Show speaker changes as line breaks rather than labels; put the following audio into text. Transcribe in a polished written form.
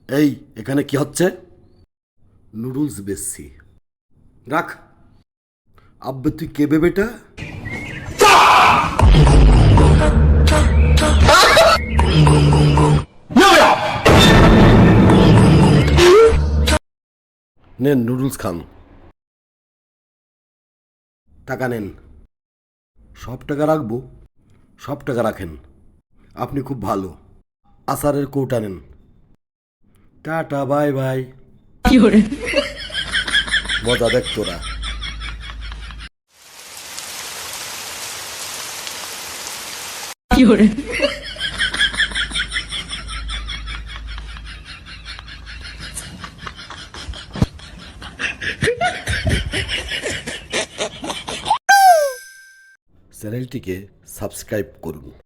এই এখানে কি হচ্ছে? নুডলস বেচছি। রাখ। আব্বে তুই কে বে বেটা? নেন নুডলস খান। টাকা নেন। সব টাকা রাখবো? সব টাকা রাখেন। আপনি খুব ভালো। আচারের কৌটা নেন। Tata bye bye. মজা দেখ তোরা। চ্যানেলটিকে সাবস্ক্রাইব করুন।